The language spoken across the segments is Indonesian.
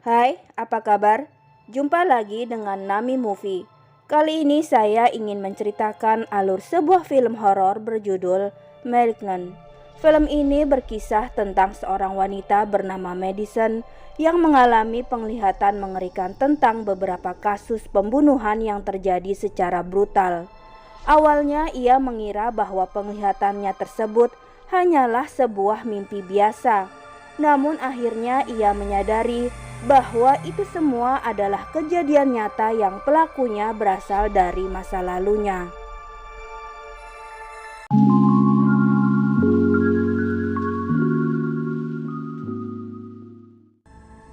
Hai, apa kabar? Jumpa lagi dengan Nami Movie. Kali ini saya ingin menceritakan alur sebuah film horor berjudul Malignant. Film ini berkisah tentang seorang wanita bernama Madison yang mengalami penglihatan mengerikan tentang beberapa kasus pembunuhan yang terjadi secara brutal. Awalnya ia mengira bahwa penglihatannya tersebut hanyalah sebuah mimpi biasa. Namun akhirnya ia menyadari bahwa itu semua adalah kejadian nyata yang pelakunya berasal dari masa lalunya.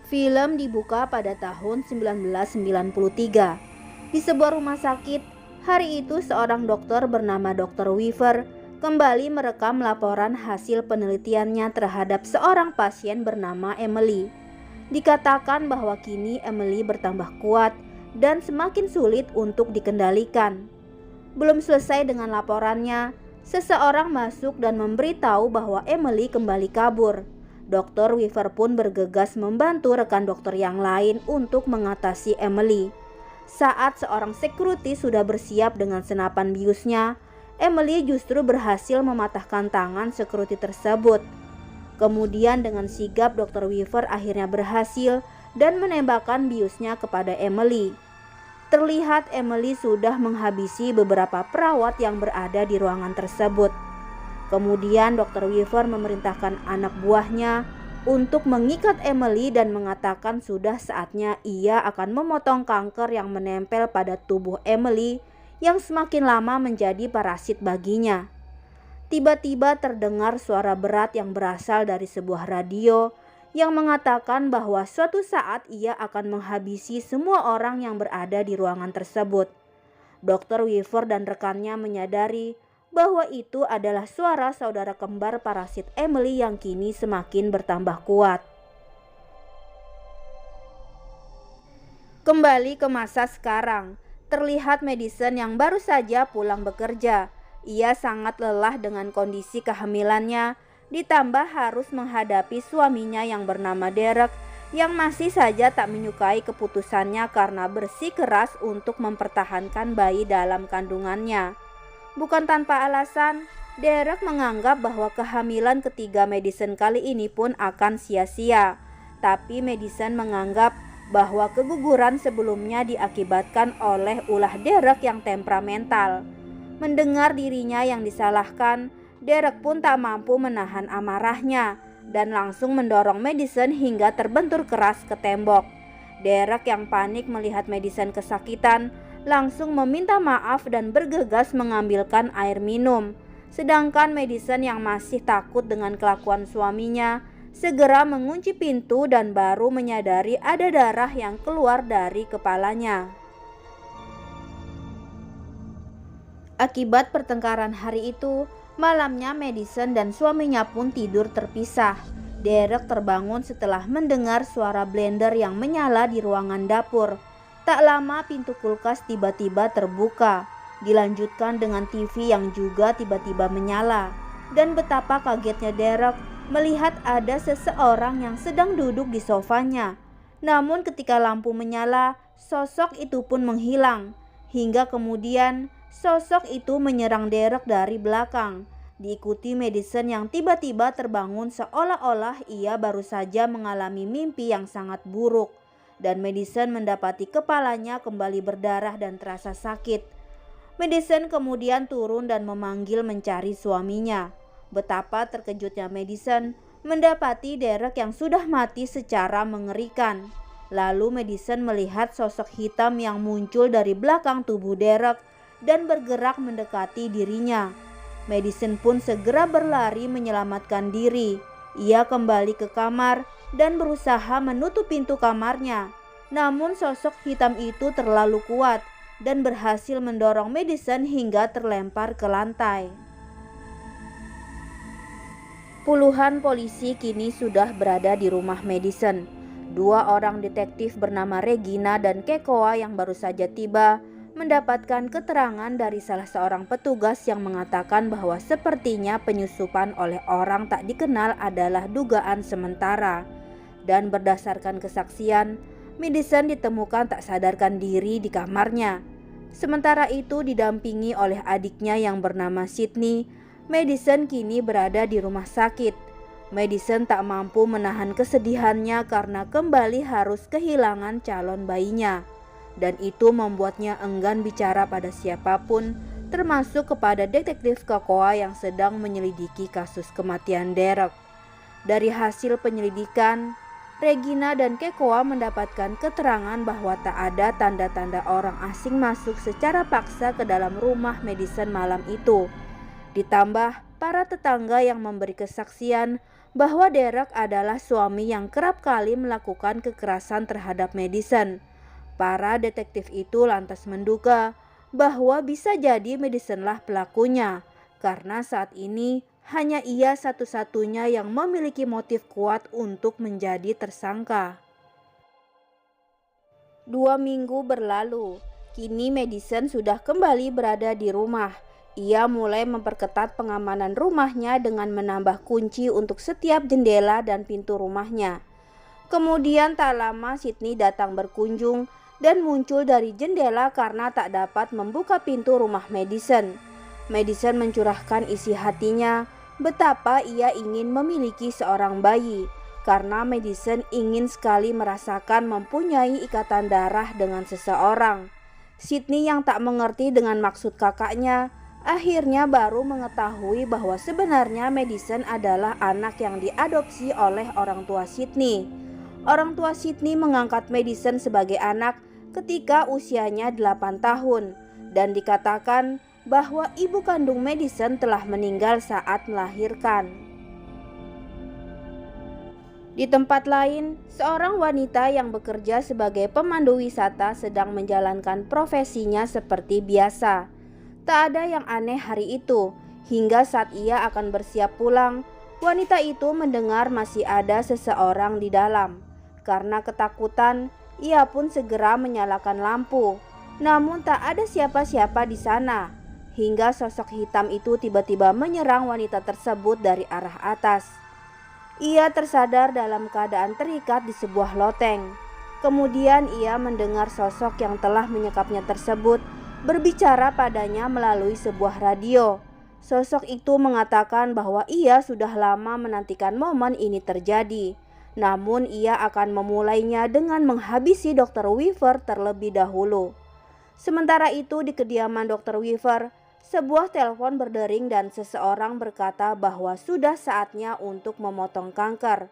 Film dibuka pada tahun 1993. Di sebuah rumah sakit, hari itu seorang dokter bernama Dr. Weaver kembali merekam laporan hasil penelitiannya terhadap seorang pasien bernama Emily. Dikatakan bahwa kini Emily bertambah kuat dan semakin sulit untuk dikendalikan. Belum selesai dengan laporannya, seseorang masuk dan memberitahu bahwa Emily kembali kabur. Dr. Weaver pun bergegas membantu rekan dokter yang lain untuk mengatasi Emily. Saat seorang security sudah bersiap dengan senapan biusnya, Emily justru berhasil mematahkan tangan security tersebut. Kemudian dengan sigap Dr. Weaver akhirnya berhasil dan menembakkan biusnya kepada Emily. Terlihat Emily sudah menghabisi beberapa perawat yang berada di ruangan tersebut. Kemudian Dr. Weaver memerintahkan anak buahnya untuk mengikat Emily dan mengatakan sudah saatnya ia akan memotong kanker yang menempel pada tubuh Emily yang semakin lama menjadi parasit baginya. Tiba-tiba terdengar suara berat yang berasal dari sebuah radio yang mengatakan bahwa suatu saat ia akan menghabisi semua orang yang berada di ruangan tersebut. Dr. Weaver dan rekannya menyadari bahwa itu adalah suara saudara kembar parasit Emily yang kini semakin bertambah kuat. Kembali ke masa sekarang, terlihat Madison yang baru saja pulang bekerja. Ia sangat lelah dengan kondisi kehamilannya, ditambah harus menghadapi suaminya yang bernama Derek yang masih saja tak menyukai keputusannya karena bersikeras untuk mempertahankan bayi dalam kandungannya. Bukan tanpa alasan, Derek menganggap bahwa kehamilan ketiga Madison kali ini pun akan sia-sia. Tapi Madison menganggap bahwa keguguran sebelumnya diakibatkan oleh ulah Derek yang temperamental. Mendengar dirinya yang disalahkan, Derek pun tak mampu menahan amarahnya dan langsung mendorong Madison hingga terbentur keras ke tembok. Derek yang panik melihat Madison kesakitan langsung meminta maaf dan bergegas mengambilkan air minum. Sedangkan Madison yang masih takut dengan kelakuan suaminya segera mengunci pintu dan baru menyadari ada darah yang keluar dari kepalanya. Akibat pertengkaran hari itu, malamnya Madison dan suaminya pun tidur terpisah. Derek terbangun setelah mendengar suara blender yang menyala di ruangan dapur. Tak lama pintu kulkas tiba-tiba terbuka, dilanjutkan dengan TV yang juga tiba-tiba menyala. Dan betapa kagetnya Derek melihat ada seseorang yang sedang duduk di sofanya. Namun ketika lampu menyala, sosok itu pun menghilang. Hingga kemudian sosok itu menyerang Derek dari belakang, diikuti Madison yang tiba-tiba terbangun seolah-olah ia baru saja mengalami mimpi yang sangat buruk. Dan Madison mendapati kepalanya kembali berdarah dan terasa sakit. Madison kemudian turun dan memanggil mencari suaminya. Betapa terkejutnya Madison mendapati Derek yang sudah mati secara mengerikan. Lalu Madison melihat sosok hitam yang muncul dari belakang tubuh Derek dan bergerak mendekati dirinya. Madison pun segera berlari menyelamatkan diri. Ia kembali ke kamar dan berusaha menutup pintu kamarnya. Namun sosok hitam itu terlalu kuat dan berhasil mendorong Madison hingga terlempar ke lantai. Puluhan polisi kini sudah berada di rumah Madison. Dua orang detektif bernama Regina dan Kekoa yang baru saja tiba mendapatkan keterangan dari salah seorang petugas yang mengatakan bahwa sepertinya penyusupan oleh orang tak dikenal adalah dugaan sementara. Dan berdasarkan kesaksian, Madison ditemukan tak sadarkan diri di kamarnya. Sementara itu didampingi oleh adiknya yang bernama Sydney, Madison kini berada di rumah sakit. Madison tak mampu menahan kesedihannya karena kembali harus kehilangan calon bayinya. Dan itu membuatnya enggan bicara pada siapapun, termasuk kepada detektif Kekoa yang sedang menyelidiki kasus kematian Derek. Dari hasil penyelidikan, Regina dan Kekoa mendapatkan keterangan bahwa tak ada tanda-tanda orang asing masuk secara paksa ke dalam rumah Madison malam itu. Ditambah para tetangga yang memberi kesaksian bahwa Derek adalah suami yang kerap kali melakukan kekerasan terhadap Madison. Para detektif itu lantas menduga bahwa bisa jadi Madisonlah pelakunya, karena saat ini hanya ia satu-satunya yang memiliki motif kuat untuk menjadi tersangka. 2 minggu berlalu, kini Madison sudah kembali berada di rumah. Ia mulai memperketat pengamanan rumahnya dengan menambah kunci untuk setiap jendela dan pintu rumahnya. Kemudian tak lama Sydney datang berkunjung dan muncul dari jendela karena tak dapat membuka pintu rumah Madison. Madison mencurahkan isi hatinya betapa ia ingin memiliki seorang bayi, karena Madison ingin sekali merasakan mempunyai ikatan darah dengan seseorang. Sydney yang tak mengerti dengan maksud kakaknya, akhirnya baru mengetahui bahwa sebenarnya Madison adalah anak yang diadopsi oleh orang tua Sydney. Orang tua Sydney mengangkat Madison sebagai anak ketika usianya 8 tahun dan dikatakan bahwa ibu kandung Madison telah meninggal saat melahirkan. Di tempat lain, seorang wanita yang bekerja sebagai pemandu wisata sedang menjalankan profesinya seperti biasa. Tak ada yang aneh hari itu, hingga saat ia akan bersiap pulang, wanita itu mendengar masih ada seseorang di dalam. Karena ketakutan, ia pun segera menyalakan lampu. Namun tak ada siapa-siapa di sana. Hingga sosok hitam itu tiba-tiba menyerang wanita tersebut dari arah atas. Ia tersadar dalam keadaan terikat di sebuah loteng. Kemudian ia mendengar sosok yang telah menyekapnya tersebut berbicara padanya melalui sebuah radio. Sosok itu mengatakan bahwa ia sudah lama menantikan momen ini terjadi. Namun ia akan memulainya dengan menghabisi Dr. Weaver terlebih dahulu. Sementara itu di kediaman Dr. Weaver, sebuah telepon berdering dan seseorang berkata bahwa sudah saatnya untuk memotong kanker.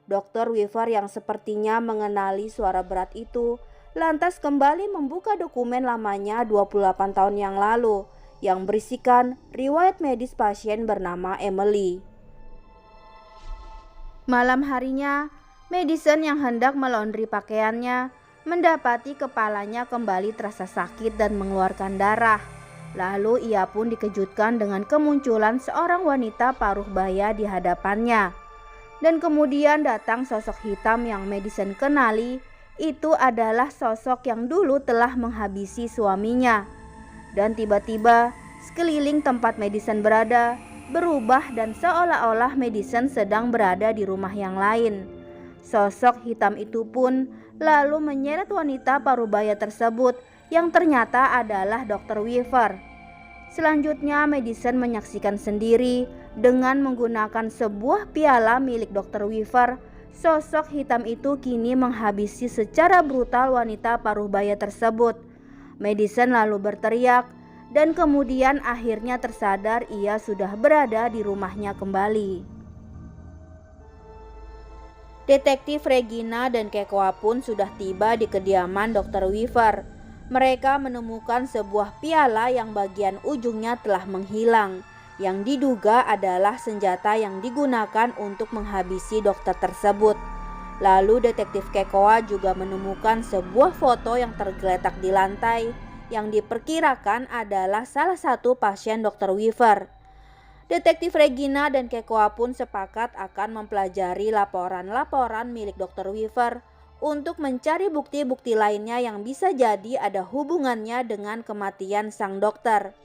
Dr. Weaver yang sepertinya mengenali suara berat itu, lantas kembali membuka dokumen lamanya 28 tahun yang lalu, yang berisikan riwayat medis pasien bernama Emily. Malam harinya, Madison yang hendak melondri pakaiannya, mendapati kepalanya kembali terasa sakit dan mengeluarkan darah. Lalu ia pun dikejutkan dengan kemunculan seorang wanita paruh baya di hadapannya. Dan kemudian datang sosok hitam yang Madison kenali. Itu adalah sosok yang dulu telah menghabisi suaminya. Dan tiba-tiba sekeliling tempat Madison berada berubah dan seolah-olah Madison sedang berada di rumah yang lain. Sosok hitam itu pun lalu menyeret wanita parubaya tersebut yang ternyata adalah Dr. Weaver. Selanjutnya Madison menyaksikan sendiri dengan menggunakan sebuah piala milik Dr. Weaver. Sosok hitam itu kini menghabisi secara brutal wanita parubaya tersebut. Madison lalu berteriak dan kemudian akhirnya tersadar ia sudah berada di rumahnya kembali. Detektif Regina dan Kekoa pun sudah tiba di kediaman Dr. Weaver. Mereka menemukan sebuah piala yang bagian ujungnya telah menghilang, yang diduga adalah senjata yang digunakan untuk menghabisi dokter tersebut. Lalu detektif Kekoa juga menemukan sebuah foto yang tergeletak di lantai, yang diperkirakan adalah salah satu pasien Dr. Weaver. Detektif Regina dan Kekoa pun sepakat akan mempelajari laporan-laporan milik Dr. Weaver untuk mencari bukti-bukti lainnya yang bisa jadi ada hubungannya dengan kematian sang dokter.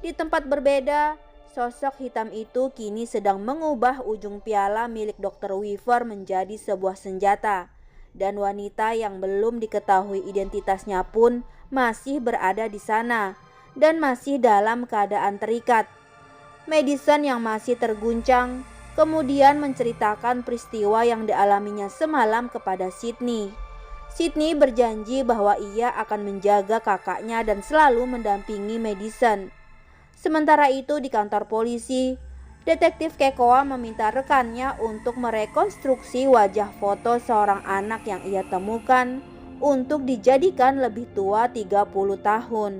Di tempat berbeda, sosok hitam itu kini sedang mengubah ujung piala milik Dr. Weaver menjadi sebuah senjata. Dan wanita yang belum diketahui identitasnya pun masih berada di sana dan masih dalam keadaan terikat. Madison yang masih terguncang kemudian menceritakan peristiwa yang dialaminya semalam kepada Sydney. Sydney berjanji bahwa ia akan menjaga kakaknya dan selalu mendampingi Madison. Sementara itu di kantor polisi, Detektif Kekoa meminta rekannya untuk merekonstruksi wajah foto seorang anak yang ia temukan untuk dijadikan lebih tua 30 tahun.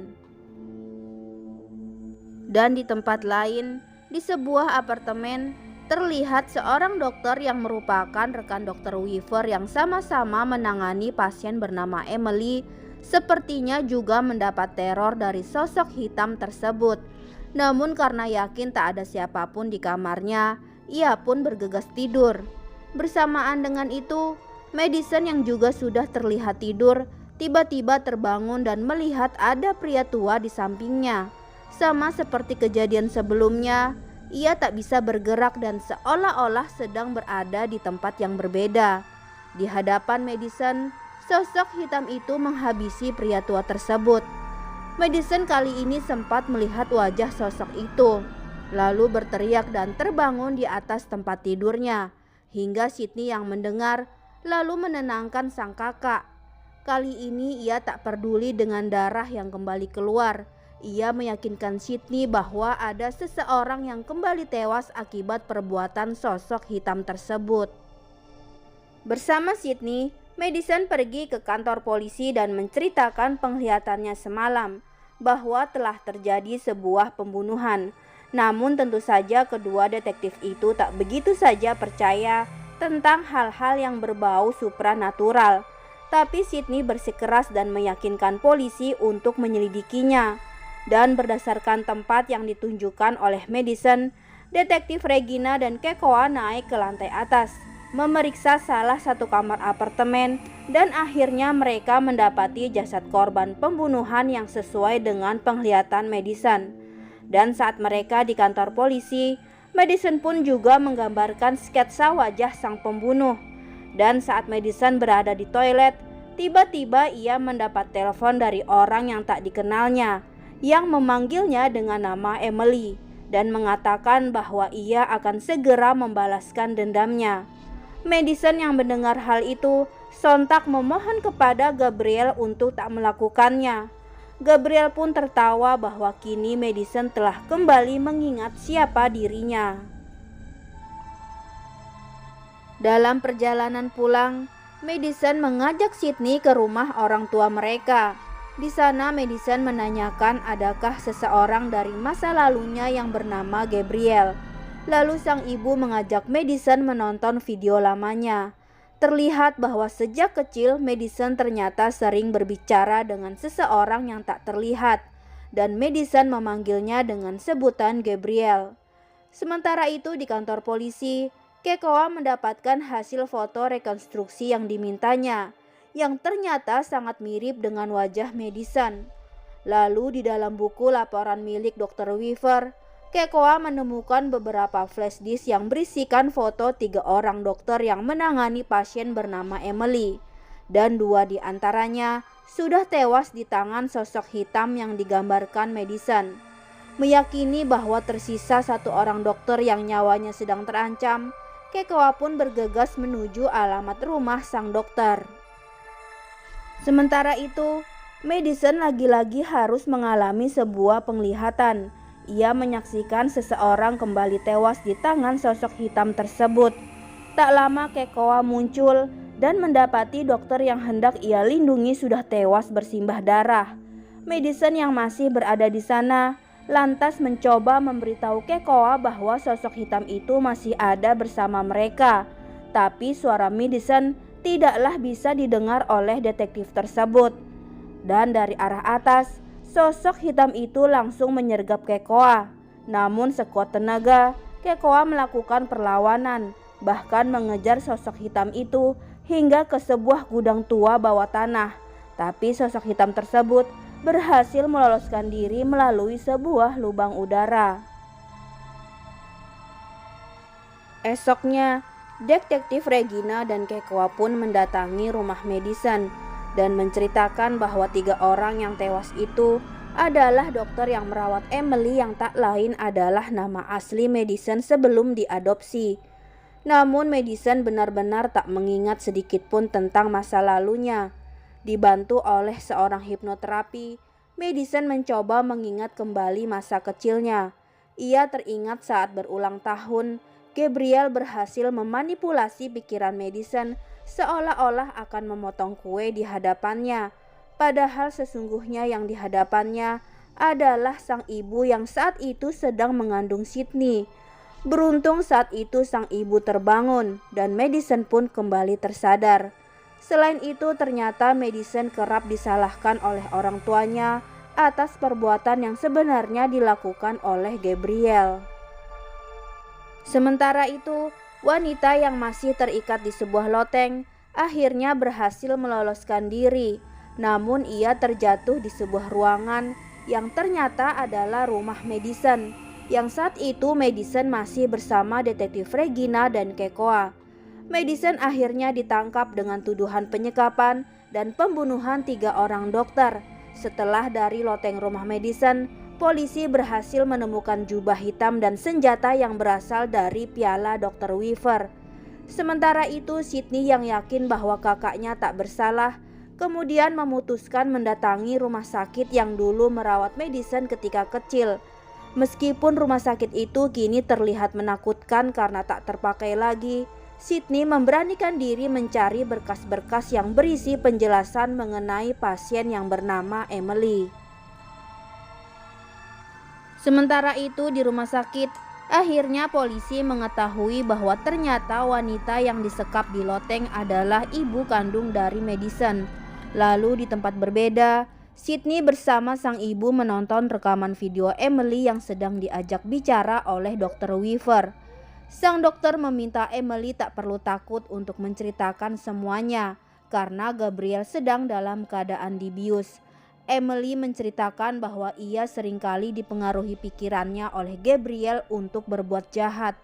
Dan di tempat lain, di sebuah apartemen, terlihat seorang dokter yang merupakan rekan Dr. Weaver yang sama-sama menangani pasien bernama Emily, sepertinya juga mendapat teror dari sosok hitam tersebut. Namun karena yakin tak ada siapapun di kamarnya, ia pun bergegas tidur. Bersamaan dengan itu, Madison yang juga sudah terlihat tidur, tiba-tiba terbangun dan melihat ada pria tua di sampingnya. Sama seperti kejadian sebelumnya, ia tak bisa bergerak dan seolah-olah sedang berada di tempat yang berbeda. Di hadapan Madison, sosok hitam itu menghabisi pria tua tersebut. Madison kali ini sempat melihat wajah sosok itu, lalu berteriak dan terbangun di atas tempat tidurnya, hingga Sydney yang mendengar lalu menenangkan sang kakak. Kali ini ia tak peduli dengan darah yang kembali keluar. Ia meyakinkan Sydney bahwa ada seseorang yang kembali tewas akibat perbuatan sosok hitam tersebut. Bersama Sydney, Madison pergi ke kantor polisi dan menceritakan penglihatannya semalam bahwa telah terjadi sebuah pembunuhan. Namun tentu saja kedua detektif itu tak begitu saja percaya tentang hal-hal yang berbau supranatural. Tapi Sydney bersikeras dan meyakinkan polisi untuk menyelidikinya. Dan berdasarkan tempat yang ditunjukkan oleh Madison, detektif Regina dan Kekoa naik ke lantai atas, memeriksa salah satu kamar apartemen, dan akhirnya mereka mendapati jasad korban pembunuhan yang sesuai dengan penglihatan Madison. Dan saat mereka di kantor polisi, Madison pun juga menggambarkan sketsa wajah sang pembunuh. Dan saat Madison berada di toilet, tiba-tiba ia mendapat telepon dari orang yang tak dikenalnya, yang memanggilnya dengan nama Emily dan mengatakan bahwa ia akan segera membalaskan dendamnya. Madison yang mendengar hal itu sontak memohon kepada Gabriel untuk tak melakukannya. Gabriel pun tertawa bahwa kini Madison telah kembali mengingat siapa dirinya. Dalam perjalanan pulang, Madison mengajak Sydney ke rumah orang tua mereka. Di sana Madison menanyakan adakah seseorang dari masa lalunya yang bernama Gabriel. Lalu sang ibu mengajak Madison menonton video lamanya. Terlihat bahwa sejak kecil Madison ternyata sering berbicara dengan seseorang yang tak terlihat, dan Madison memanggilnya dengan sebutan Gabriel. Sementara itu di kantor polisi, Kekoa mendapatkan hasil foto rekonstruksi yang dimintanya, yang ternyata sangat mirip dengan wajah Madison. Lalu di dalam buku laporan milik Dr. Weaver, Kekoa menemukan beberapa flash disk yang berisikan foto 3 orang dokter yang menangani pasien bernama Emily, dan 2 di antaranya sudah tewas di tangan sosok hitam yang digambarkan Madison. Meyakini bahwa tersisa 1 orang dokter yang nyawanya sedang terancam, Kekoa pun bergegas menuju alamat rumah sang dokter. Sementara itu, Madison lagi-lagi harus mengalami sebuah penglihatan. Ia menyaksikan seseorang kembali tewas di tangan sosok hitam tersebut. Tak lama Kekoa muncul dan mendapati dokter yang hendak ia lindungi sudah tewas bersimbah darah. Madison yang masih berada di sana lantas mencoba memberitahu Kekoa bahwa sosok hitam itu masih ada bersama mereka. Tapi suara Madison tidaklah bisa didengar oleh detektif tersebut. Dan dari arah atas, sosok hitam itu langsung menyergap Kekoa. Namun sekuat tenaga, Kekoa melakukan perlawanan, bahkan mengejar sosok hitam itu hingga ke sebuah gudang tua bawah tanah. Tapi sosok hitam tersebut berhasil meloloskan diri melalui sebuah lubang udara. Esoknya, Detektif Regina dan Kekoa pun mendatangi rumah Madison dan menceritakan bahwa 3 orang yang tewas itu adalah dokter yang merawat Emily yang tak lain adalah nama asli Madison sebelum diadopsi. Namun Madison benar-benar tak mengingat sedikit pun tentang masa lalunya. Dibantu oleh seorang hipnoterapi, Madison mencoba mengingat kembali masa kecilnya. Ia teringat saat berulang tahun, Gabriel berhasil memanipulasi pikiran Madison seolah-olah akan memotong kue di hadapannya. Padahal sesungguhnya yang di hadapannya adalah sang ibu yang saat itu sedang mengandung Sydney. Beruntung saat itu sang ibu terbangun dan Madison pun kembali tersadar. Selain itu ternyata Madison kerap disalahkan oleh orang tuanya atas perbuatan yang sebenarnya dilakukan oleh Gabriel. Sementara itu, wanita yang masih terikat di sebuah loteng akhirnya berhasil meloloskan diri. Namun ia terjatuh di sebuah ruangan yang ternyata adalah rumah Madison. Yang saat itu Madison masih bersama Detektif Regina dan Kekoa. Madison akhirnya ditangkap dengan tuduhan penyekapan dan pembunuhan 3 orang dokter. Setelah dari loteng rumah Madison, polisi berhasil menemukan jubah hitam dan senjata yang berasal dari piala Dr. Weaver. Sementara itu Sydney yang yakin bahwa kakaknya tak bersalah, kemudian memutuskan mendatangi rumah sakit yang dulu merawat Madison ketika kecil. Meskipun rumah sakit itu kini terlihat menakutkan karena tak terpakai lagi, Sydney memberanikan diri mencari berkas-berkas yang berisi penjelasan mengenai pasien yang bernama Emily. Sementara itu di rumah sakit, akhirnya polisi mengetahui bahwa ternyata wanita yang disekap di loteng adalah ibu kandung dari Madison. Lalu di tempat berbeda, Sydney bersama sang ibu menonton rekaman video Emily yang sedang diajak bicara oleh Dr. Weaver. Sang dokter meminta Emily tak perlu takut untuk menceritakan semuanya karena Gabriel sedang dalam keadaan dibius. Emily menceritakan bahwa ia seringkali dipengaruhi pikirannya oleh Gabriel untuk berbuat jahat.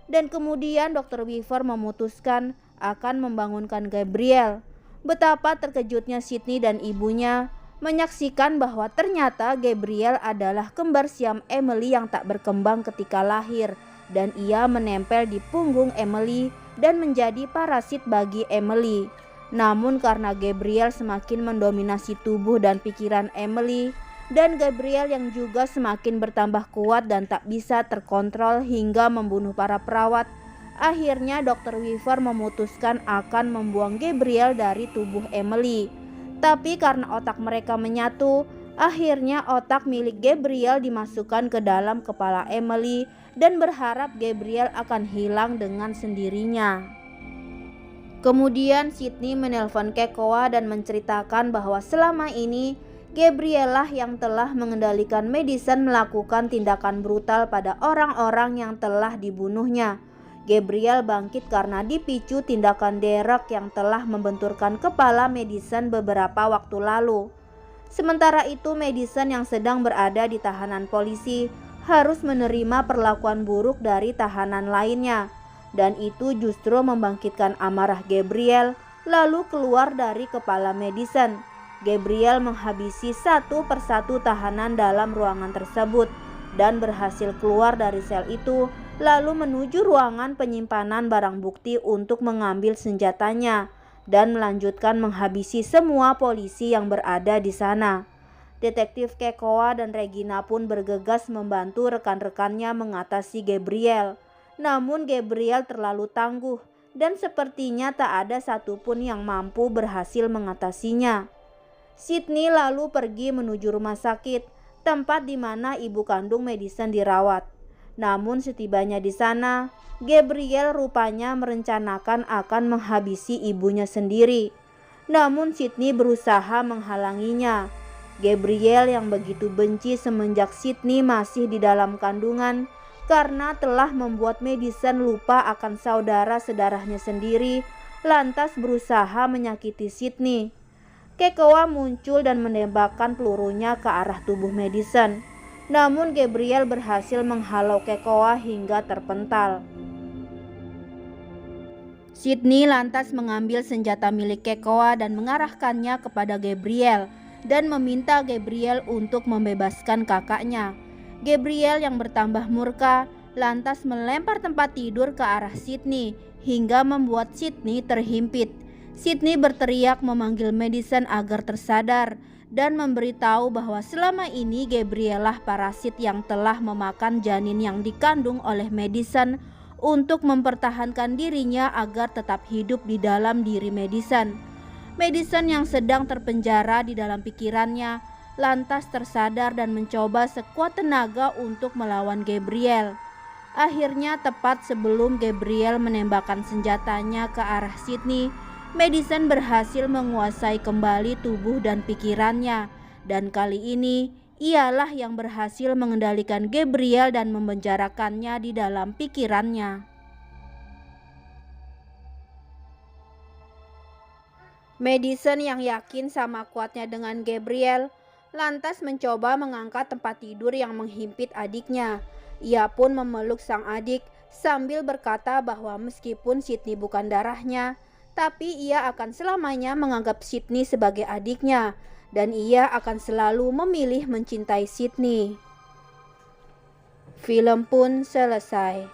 Dan kemudian Dr. Weaver memutuskan akan membangunkan Gabriel. Betapa terkejutnya Sydney dan ibunya menyaksikan bahwa ternyata Gabriel adalah kembar siam Emily yang tak berkembang ketika lahir, dan ia menempel di punggung Emily dan menjadi parasit bagi Emily. Namun karena Gabriel semakin mendominasi tubuh dan pikiran Emily, dan Gabriel yang juga semakin bertambah kuat dan tak bisa terkontrol hingga membunuh para perawat, akhirnya Dr. Weaver memutuskan akan membuang Gabriel dari tubuh Emily. Tapi karena otak mereka menyatu, akhirnya otak milik Gabriel dimasukkan ke dalam kepala Emily dan berharap Gabriel akan hilang dengan sendirinya. Kemudian Sydney menelpon Kekoa dan menceritakan bahwa selama ini Gabriel lah yang telah mengendalikan Madison melakukan tindakan brutal pada orang-orang yang telah dibunuhnya. Gabriel bangkit karena dipicu tindakan Derek yang telah membenturkan kepala Madison beberapa waktu lalu. Sementara itu Madison yang sedang berada di tahanan polisi harus menerima perlakuan buruk dari tahanan lainnya. Dan itu justru membangkitkan amarah Gabriel lalu keluar dari kepala Madison. Gabriel menghabisi satu persatu tahanan dalam ruangan tersebut dan berhasil keluar dari sel itu lalu menuju ruangan penyimpanan barang bukti untuk mengambil senjatanya dan melanjutkan menghabisi semua polisi yang berada di sana. Detektif Kekoa dan Regina pun bergegas membantu rekan-rekannya mengatasi Gabriel. Namun Gabriel terlalu tangguh dan sepertinya tak ada satupun yang mampu berhasil mengatasinya. Sydney lalu pergi menuju rumah sakit, tempat di mana ibu kandung Madison dirawat. Namun setibanya di sana, Gabriel rupanya merencanakan akan menghabisi ibunya sendiri. Namun Sydney berusaha menghalanginya. Gabriel yang begitu benci semenjak Sydney masih di dalam kandungan karena telah membuat Madison lupa akan saudara sedarahnya sendiri, lantas berusaha menyakiti Sydney. Kekoa muncul dan menembakkan pelurunya ke arah tubuh Madison. Namun Gabriel berhasil menghalau Kekoa hingga terpental. Sydney lantas mengambil senjata milik Kekoa dan mengarahkannya kepada Gabriel dan meminta Gabriel untuk membebaskan kakaknya. Gabriel yang bertambah murka lantas melempar tempat tidur ke arah Sydney hingga membuat Sydney terhimpit. Sydney berteriak memanggil Madison agar tersadar dan memberitahu bahwa selama ini Gabriel lah parasit yang telah memakan janin yang dikandung oleh Madison untuk mempertahankan dirinya agar tetap hidup di dalam diri Madison. Madison yang sedang terpenjara di dalam pikirannya lantas tersadar dan mencoba sekuat tenaga untuk melawan Gabriel. Akhirnya tepat sebelum Gabriel menembakkan senjatanya ke arah Sydney, Madison berhasil menguasai kembali tubuh dan pikirannya, dan kali ini ialah yang berhasil mengendalikan Gabriel dan memenjarakannya di dalam pikirannya. Madison yang yakin sama kuatnya dengan Gabriel lantas mencoba mengangkat tempat tidur yang menghimpit adiknya. Ia pun memeluk sang adik sambil berkata bahwa meskipun Sydney bukan darahnya, tapi ia akan selamanya menganggap Sydney sebagai adiknya dan ia akan selalu memilih mencintai Sydney. Film pun selesai.